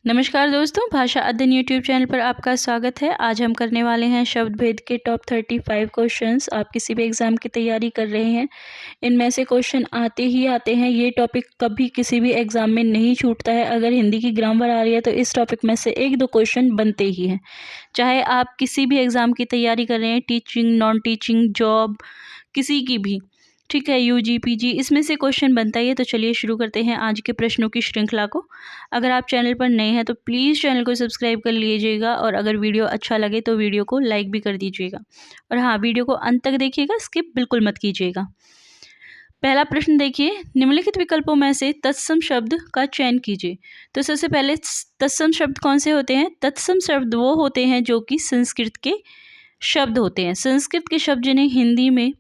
नमस्कार दोस्तों, भाषा अध्ययन यूट्यूब चैनल पर आपका स्वागत है। आज हम करने वाले हैं शब्द भेद के टॉप 35 क्वेश्चंस। आप किसी भी एग्ज़ाम की तैयारी कर रहे हैं, इनमें से क्वेश्चन आते ही आते हैं। ये टॉपिक कभी किसी भी एग्ज़ाम में नहीं छूटता है। अगर हिंदी की ग्रामर आ रही है तो इस टॉपिक में से 1-2 क्वेश्चन बनते ही हैं। चाहे आप किसी भी एग्ज़ाम की तैयारी कर रहे हैं, टीचिंग, नॉन टीचिंग, जॉब, किसी की भी, ठीक है, यूजी पीजी, इसमें से क्वेश्चन बनता ही है। तो चलिए शुरू करते हैं आज के प्रश्नों की श्रृंखला को। अगर आप चैनल पर नए हैं तो प्लीज़ चैनल को सब्सक्राइब कर लीजिएगा और अगर वीडियो अच्छा लगे तो वीडियो को लाइक भी कर दीजिएगा। और हाँ, वीडियो को अंत तक देखिएगा, स्किप बिल्कुल मत कीजिएगा। पहला प्रश्न देखिए, निम्नलिखित विकल्पों में से तत्सम शब्द का चयन कीजिए। तो सबसे पहले तत्सम शब्द कौन से होते हैं? तत्सम शब्द वो होते हैं जो कि संस्कृत के शब्द होते हैं। संस्कृत के शब्द जिन्हें हिंदी में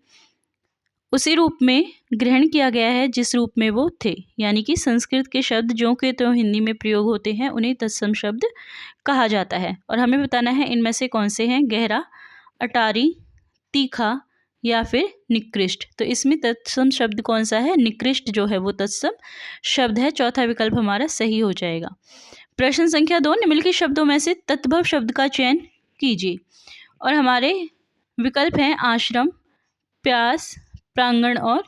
उसी रूप में ग्रहण किया गया है जिस रूप में वो थे, यानी कि संस्कृत के शब्द जो के तो हिंदी में प्रयोग होते हैं उन्हें तत्सम शब्द कहा जाता है। और हमें बताना है इनमें से कौन से हैं, गहरा, अटारी, तीखा या फिर निकृष्ट। तो इसमें तत्सम शब्द कौन सा है? निकृष्ट जो है वो तत्सम शब्द है। चौथा विकल्प हमारा सही हो जाएगा। प्रश्न संख्या 2, निम्नलिखित शब्दों में से तद्भव शब्द का चयन कीजिए। और हमारे विकल्प हैं आश्रम, प्यास, प्रांगण और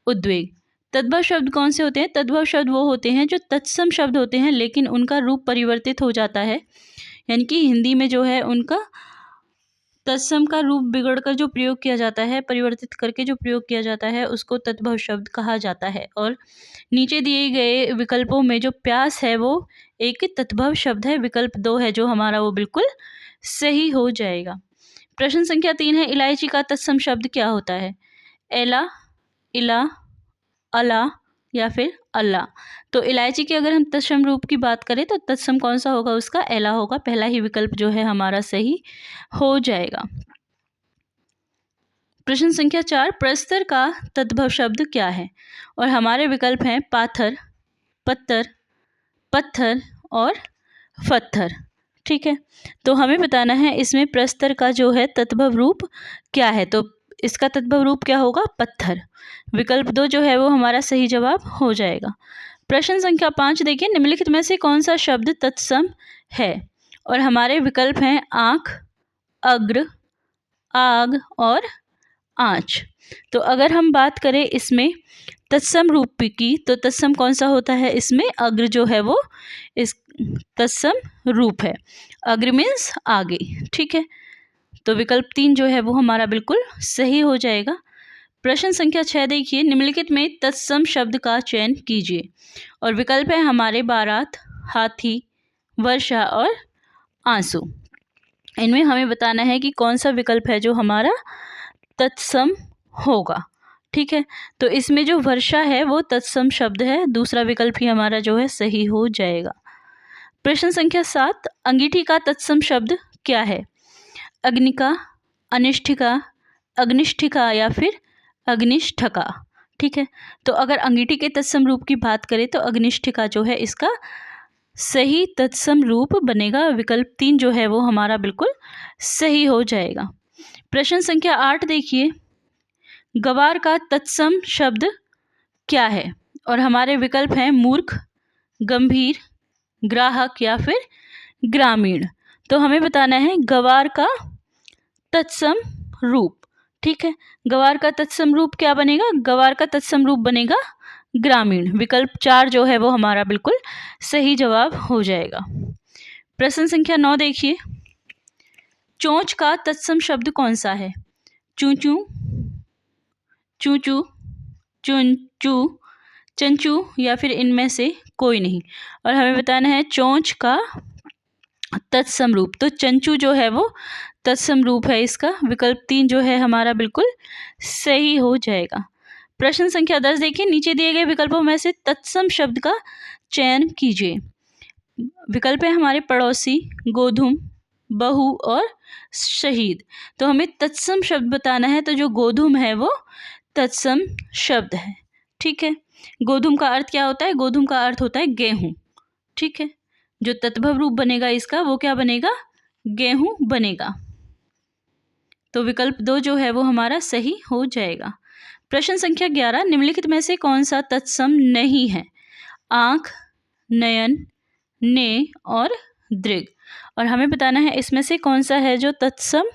उद्वेग। तद्भव शब्द कौन से होते हैं? तद्भव शब्द वो होते हैं जो तत्सम शब्द होते हैं लेकिन उनका रूप परिवर्तित हो जाता है, यानी कि हिंदी में जो है उनका तत्सम का रूप बिगड़कर जो प्रयोग किया जाता है, परिवर्तित करके जो प्रयोग किया जाता है, उसको तद्भव शब्द कहा जाता है। और नीचे दिए गए विकल्पों में जो प्यास है वो एक तद्भव शब्द है। विकल्प 2 है जो हमारा वो बिल्कुल सही हो जाएगा। प्रश्न संख्या 3 है, इलायची का तत्सम शब्द क्या होता है? एला, इला, अला या फिर अल्लाह। तो इलायची के अगर हम तत्सम रूप की बात करें तो तत्सम कौन सा होगा? उसका एला होगा। पहला ही विकल्प जो है हमारा सही हो जाएगा। प्रश्न संख्या 4, प्रस्तर का तद्भव शब्द क्या है? और हमारे विकल्प हैं पाथर, पत्थर, पत्थर और पत्थर। ठीक है, तो हमें बताना है इसमें प्रस्तर का जो है तद्भव रूप क्या है। तो इसका तद्भव रूप क्या होगा? पत्थर। विकल्प 2 जो है वो हमारा सही जवाब हो जाएगा। प्रश्न संख्या 5 देखिए, निम्नलिखित में से कौन सा शब्द तत्सम है? और हमारे विकल्प हैं आँख, अग्र, आग और आँच। तो अगर हम बात करें इसमें तत्सम रूप की तो तत्सम कौन सा होता है? इसमें अग्र जो है वो इस तत्सम रूप है। अग्र मीन्स आगे। ठीक है, तो विकल्प 3 जो है वो हमारा बिल्कुल सही हो जाएगा। प्रश्न संख्या 6 देखिए, निम्नलिखित में तत्सम शब्द का चयन कीजिए। और विकल्प है हमारे बारात, हाथी, वर्षा और आंसू। इनमें हमें बताना है कि कौन सा विकल्प है जो हमारा तत्सम होगा। ठीक है, तो इसमें जो वर्षा है वो तत्सम शब्द है। दूसरा विकल्प ही हमारा जो है सही हो जाएगा। प्रश्न संख्या 7, अंगीठी का तत्सम शब्द क्या है? अग्निका, अनिष्ठिका, अग्निष्ठिका या फिर अग्निष्ठका। ठीक है, तो अगर अंगीठी के तत्सम रूप की बात करें तो अग्निष्ठिका जो है इसका सही तत्सम रूप बनेगा। विकल्प 3 जो है वो हमारा बिल्कुल सही हो जाएगा। प्रश्न संख्या 8 देखिए, गवार का तत्सम शब्द क्या है? और हमारे विकल्प हैं मूर्ख, गंभीर, ग्राहक या फिर ग्रामीण। तो हमें बताना है गवार का तत्सम रूप। ठीक है, गवार का तत्सम रूप क्या बनेगा? गवार का तत्सम रूप बनेगा ग्रामीण। विकल्प 4 जो है वो हमारा बिल्कुल सही जवाब हो जाएगा। प्रश्न संख्या 9 देखिए, चोंच का तत्सम शब्द कौन सा है? चूचू, चूचू, चुनचू, चंचू या फिर इनमें से कोई नहीं। और हमें बताना है चोंच का तत्सम रूप। तो चंचू जो है वो तत्सम रूप है इसका। विकल्प 3 जो है हमारा बिल्कुल सही हो जाएगा। प्रश्न संख्या 10 देखिए, नीचे दिए गए विकल्पों में से तत्सम शब्द का चयन कीजिए। विकल्प है हमारे पड़ोसी, गोधूम, बहू और शहीद। तो हमें तत्सम शब्द बताना है, तो जो गोधूम है वो तत्सम शब्द है। ठीक है, गोधूम का अर्थ क्या होता है? गोधूम का अर्थ होता है गेहूं। ठीक है, जो तद्भव रूप बनेगा इसका वो क्या बनेगा? गेहूं बनेगा। तो विकल्प 2 जो है वो हमारा सही हो जाएगा। प्रश्न संख्या 11, निम्नलिखित में से कौन सा तत्सम नहीं है? आँख, नयन, ने और दृग। और हमें बताना है इसमें से कौन सा है जो तत्सम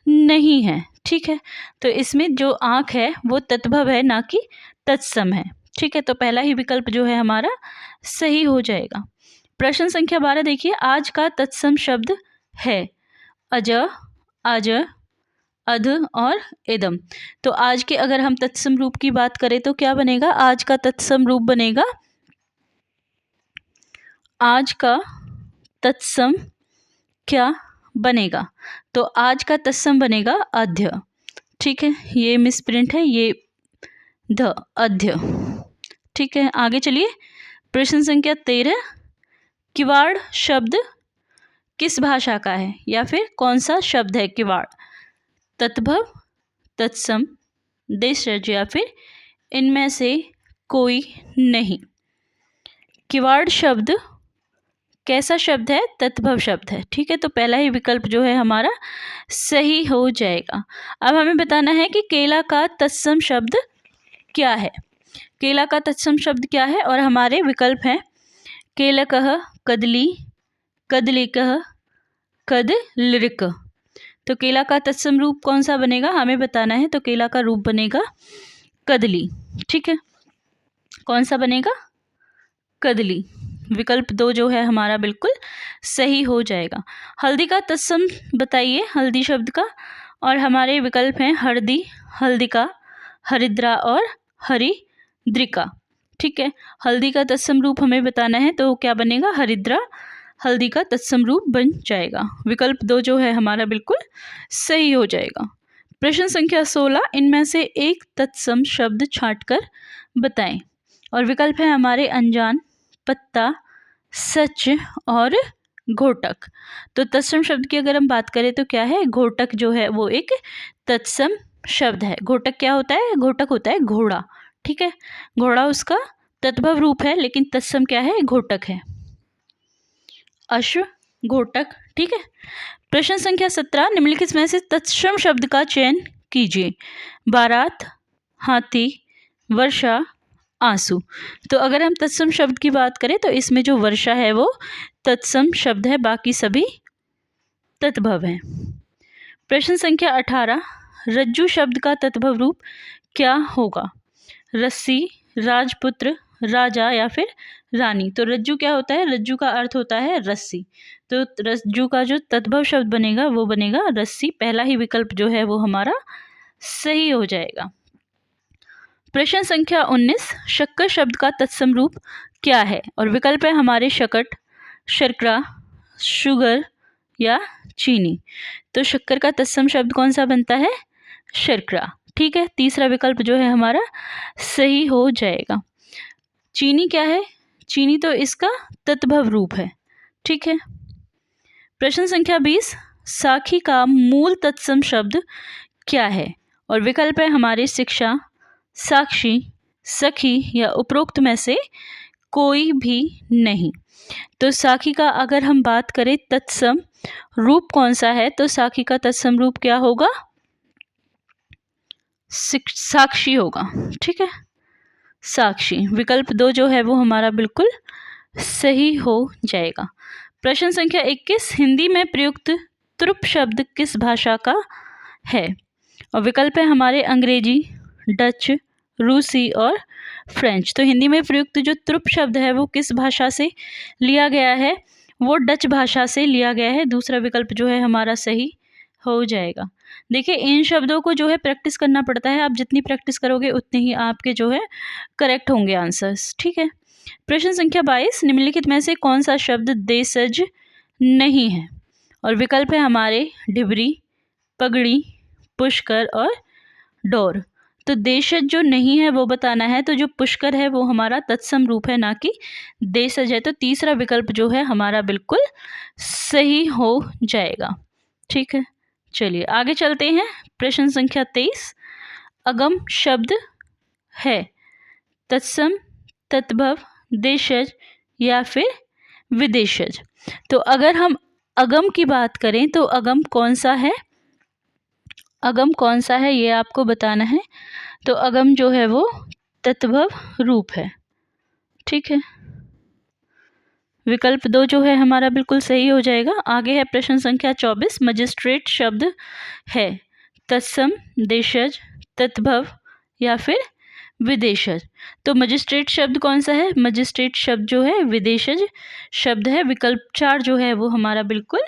नहीं है। ठीक है, तो इसमें जो आँख है वो तद्भव है, ना कि तत्सम है। ठीक है, तो पहला ही विकल्प जो है हमारा सही हो जाएगा। प्रश्न संख्या 12 देखिए, आज का तत्सम शब्द है अज, आज, अध और इदम। तो आज के अगर हम तत्सम रूप की बात करें तो क्या बनेगा? आज का तत्सम रूप बनेगा, आज का तत्सम क्या बनेगा? तो आज का तत्सम बनेगा अध्य। ठीक है, ये मिसप्रिंट है, ये ध, अध्य। ठीक है, आगे चलिए। प्रश्न संख्या 13, किवाड़ शब्द किस भाषा का है, या फिर कौन सा शब्द है किवाड़? तत्भव, तत्सम, देशज, या फिर इनमें से कोई नहीं। किवाड़ शब्द कैसा शब्द है? तत्भव शब्द है। ठीक है, तो पहला ही विकल्प जो है हमारा सही हो जाएगा। अब हमें बताना है कि केला का तत्सम शब्द क्या है। केला का तत्सम शब्द क्या है? और हमारे विकल्प हैं केलकः, कदली, कदलिकः, कदलिक। तो केला का तत्सम रूप कौन सा बनेगा हमें बताना है। तो केला का रूप बनेगा कदली। ठीक है, कौन सा बनेगा? कदली। विकल्प 2 जो है हमारा बिल्कुल सही हो जाएगा। हल्दी का तत्सम बताइए, हल्दी शब्द का। और हमारे विकल्प हैं हरदी, हल्दिका, हरिद्रा और हरिद्रिका। ठीक है, हल्दी का तत्सम रूप हमें बताना है, तो क्या बनेगा? हरिद्रा। हल्दी का तत्सम रूप बन जाएगा। विकल्प 2 जो है हमारा बिल्कुल सही हो जाएगा। प्रश्न संख्या 16, इनमें से एक तत्सम शब्द छांटकर बताएं। और विकल्प है हमारे अनजान, पत्ता, सच और घोटक। तो तत्सम शब्द की अगर हम बात करें तो क्या है? घोटक जो है वो एक तत्सम शब्द है। घोटक क्या होता है? घोटक होता है घोड़ा। ठीक है, घोड़ा उसका तद्भव रूप है, लेकिन तत्सम क्या है? घोटक है। अश्व, घोटक। ठीक है, प्रश्न संख्या 17, निम्नलिखित में से तत्सम शब्द का चयन कीजिए। बारात, हाथी, वर्षा, आंसू। तो अगर हम तत्सम शब्द की बात करें तो इसमें जो वर्षा है वो तत्सम शब्द है, बाकी सभी तद्भव हैं। प्रश्न संख्या 18, रज्जू शब्द का तद्भव रूप क्या होगा? रस्सी, राजपुत्र, राजा या फिर रानी। तो रज्जू क्या होता है? रज्जू का अर्थ होता है रस्सी। तो रज्जू का जो तद्भव शब्द बनेगा वो बनेगा रस्सी। पहला ही विकल्प जो है वो हमारा सही हो जाएगा। प्रश्न संख्या 19, शक्कर शब्द का तत्सम रूप क्या है? और विकल्प है हमारे शकट, शर्करा, शुगर या चीनी। तो शक्कर का तत्सम शब्द कौन सा बनता है? शर्करा। ठीक है, तीसरा विकल्प जो है हमारा सही हो जाएगा। चीनी क्या है? चीनी तो इसका तत्भव रूप है। ठीक है, प्रश्न संख्या 20, साखी का मूल तत्सम शब्द क्या है? और विकल्प है हमारे शिक्षा, साक्षी, सखी या उपरोक्त में से कोई भी नहीं। तो साखी का अगर हम बात करें तत्सम रूप कौन सा है, तो साखी का तत्सम रूप क्या होगा? साक्षी होगा। ठीक है, साक्षी। विकल्प 2 जो है वो हमारा बिल्कुल सही हो जाएगा। प्रश्न संख्या 21, हिंदी में प्रयुक्त त्रुप शब्द किस भाषा का है? और विकल्प है हमारे अंग्रेजी, डच, रूसी और फ्रेंच। तो हिंदी में प्रयुक्त जो त्रुप शब्द है वो किस भाषा से लिया गया है? वो डच भाषा से लिया गया है। दूसरा विकल्प जो है हमारा सही हो जाएगा। देखिए, इन शब्दों को जो है प्रैक्टिस करना पड़ता है। आप जितनी प्रैक्टिस करोगे उतने ही आपके जो है करेक्ट होंगे आंसर्स। ठीक है, प्रश्न संख्या 22, निम्नलिखित में से कौन सा शब्द देशज नहीं है? और विकल्प है हमारे डिबरी, पगड़ी, पुष्कर और डोर। तो देशज जो नहीं है वो बताना है। तो जो पुष्कर है वो हमारा तत्सम रूप है, ना कि देशज है। तो तीसरा विकल्प जो है हमारा बिल्कुल सही हो जाएगा। ठीक है, चलिए आगे चलते हैं। प्रश्न संख्या 23, अगम शब्द है तत्सम, तत्भव, देशज या फिर विदेशज। तो अगर हम अगम की बात करें तो अगम कौन सा है? अगम कौन सा है ये आपको बताना है। तो अगम जो है वो तत्भव रूप है। ठीक है, विकल्प 2 जो है हमारा बिल्कुल सही हो जाएगा। आगे है प्रश्न संख्या 24। मजिस्ट्रेट शब्द है तत्सम, देशज, तद्भव या फिर विदेशज। तो मजिस्ट्रेट शब्द कौन सा है? मजिस्ट्रेट शब्द जो है विदेशज शब्द है। विकल्प 4 जो है वो हमारा बिल्कुल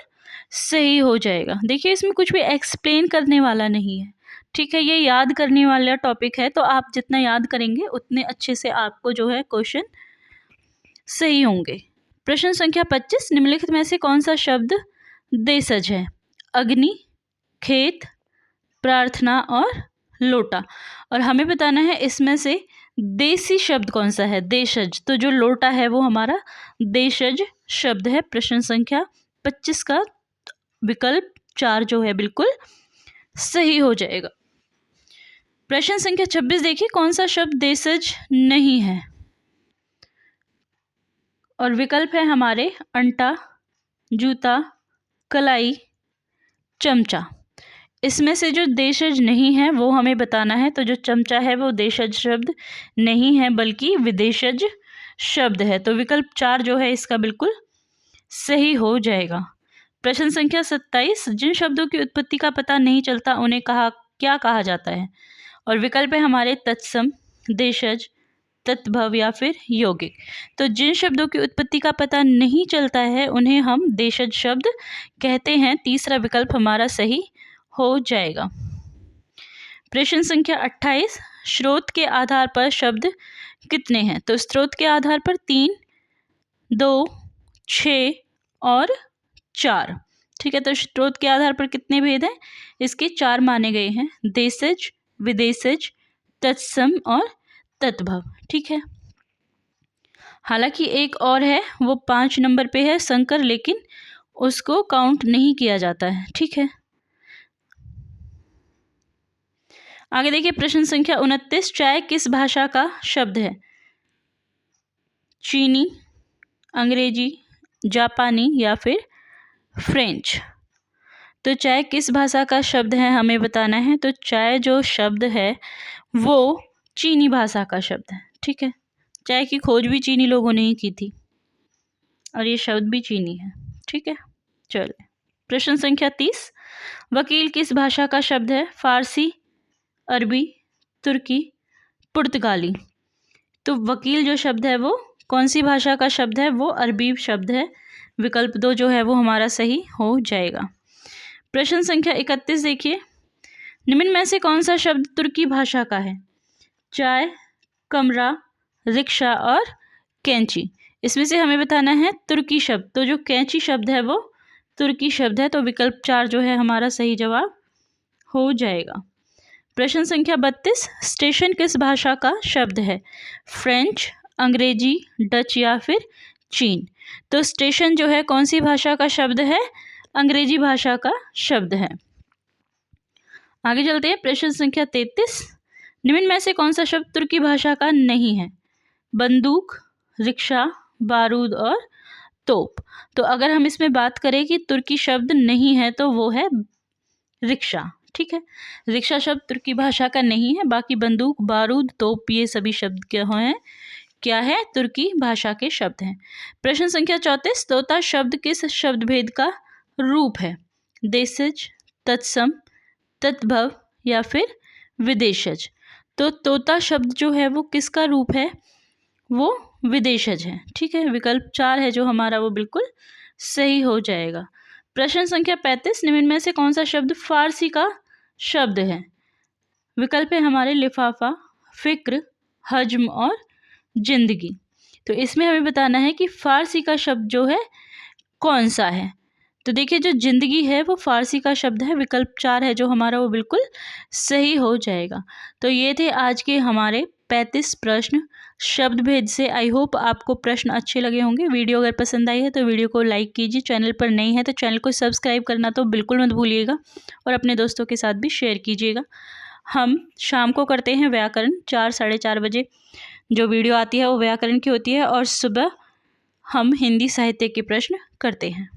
सही हो जाएगा। देखिए इसमें कुछ भी एक्सप्लेन करने वाला नहीं है, ठीक है, ये याद करने वाला टॉपिक है। तो आप जितना याद करेंगे उतने अच्छे से आपको जो है क्वेश्चन सही होंगे। प्रश्न संख्या 25। निम्नलिखित में से कौन सा शब्द देशज है? अग्नि, खेत, प्रार्थना और लोटा। और हमें बताना है इसमें से देसी शब्द कौन सा है? देशज। तो जो लोटा है वो हमारा देशज शब्द है। प्रश्न संख्या 25 का विकल्प 4 जो है बिल्कुल सही हो जाएगा। प्रश्न संख्या 26 देखिए, कौन सा शब्द देशज नहीं है? और विकल्प है हमारे अंटा, जूता, कलाई, चमचा। इसमें से जो देशज नहीं है वो हमें बताना है। तो जो चमचा है वो देशज शब्द नहीं है बल्कि विदेशज शब्द है। तो विकल्प 4 जो है इसका बिल्कुल सही हो जाएगा। प्रश्न संख्या 27। जिन शब्दों की उत्पत्ति का पता नहीं चलता उन्हें क्या कहा जाता है? और विकल्प है हमारे तत्सम, देशज, तद्भव या फिर यौगिक। तो जिन शब्दों की उत्पत्ति का पता नहीं चलता है उन्हें हम देशज शब्द कहते हैं। तीसरा विकल्प हमारा सही हो जाएगा। प्रश्न संख्या 28। स्रोत के आधार पर शब्द कितने हैं? तो स्रोत के आधार पर 3, 2, 6 और 4। ठीक है, तो स्रोत के आधार पर कितने भेद हैं? इसके 4 माने गए हैं, देशज, विदेशज, तत्सम और तद्भव। ठीक है, हालांकि एक और है वो 5 नंबर पे है संकर, लेकिन उसको काउंट नहीं किया जाता है। ठीक है, आगे देखिए प्रश्न संख्या 29। चाय किस भाषा का शब्द है? चीनी, अंग्रेजी, जापानी या फिर फ्रेंच। तो चाय किस भाषा का शब्द है हमें बताना है। तो चाय जो शब्द है वो चीनी भाषा का शब्द है। ठीक है, चाय की खोज भी चीनी लोगों ने ही की थी और ये शब्द भी चीनी है। ठीक है, चलिए प्रश्न संख्या 30। वकील किस भाषा का शब्द है? फारसी, अरबी, तुर्की, पुर्तगाली। तो वकील जो शब्द है वो कौन सी भाषा का शब्द है? वो अरबी शब्द है। विकल्प 2 जो है वो हमारा सही हो जाएगा। प्रश्न संख्या 31 देखिए, निम्न में से कौन सा शब्द तुर्की भाषा का है? चाय, कमरा, रिक्शा और कैंची। इसमें से हमें बताना है तुर्की शब्द। तो जो कैंची शब्द है वो तुर्की शब्द है। तो विकल्प 4 जो है हमारा सही जवाब हो जाएगा। प्रश्न संख्या 32। स्टेशन किस भाषा का शब्द है? फ्रेंच, अंग्रेजी, डच या फिर चीन। तो स्टेशन जो है कौन सी भाषा का शब्द है? अंग्रेजी भाषा का शब्द है। आगे चलते हैं प्रश्न संख्या 33। निम्न में से कौन सा शब्द तुर्की भाषा का नहीं है? बंदूक, रिक्शा, बारूद और तोप। तो अगर हम इसमें बात करें कि तुर्की शब्द नहीं है तो वो है रिक्शा। ठीक है, रिक्शा शब्द तुर्की भाषा का नहीं है, बाकी बंदूक, बारूद, तोप ये सभी शब्द क्या है? तुर्की भाषा के शब्द हैं। प्रश्न संख्या 34। तोता शब्द किस शब्द भेद का रूप है? देशज, तत्सम, तद्भव या फिर विदेशज। तो तोता शब्द जो है वो किसका रूप है? वो विदेशज है। ठीक है, विकल्प 4 है जो हमारा वो बिल्कुल सही हो जाएगा। प्रश्न संख्या 35। निम्न में से कौन सा शब्द फारसी का शब्द है? विकल्प है हमारे लिफाफा, फिक्र, हज्म और जिंदगी। तो इसमें हमें बताना है कि फारसी का शब्द जो है कौन सा है। तो देखिए जो जिंदगी है वो फारसी का शब्द है। विकल्प 4 है जो हमारा वो बिल्कुल सही हो जाएगा। तो ये थे आज के हमारे 35 प्रश्न शब्द भेद से। आई होप आपको प्रश्न अच्छे लगे होंगे। वीडियो अगर पसंद आई है तो वीडियो को लाइक कीजिए। चैनल पर नई है तो चैनल को सब्सक्राइब करना तो बिल्कुल मत भूलिएगा और अपने दोस्तों के साथ भी शेयर कीजिएगा। हम शाम को करते हैं व्याकरण, 4 साढ़े 4 बजे जो वीडियो आती है वो व्याकरण की होती है और सुबह हम हिंदी साहित्य के प्रश्न करते हैं।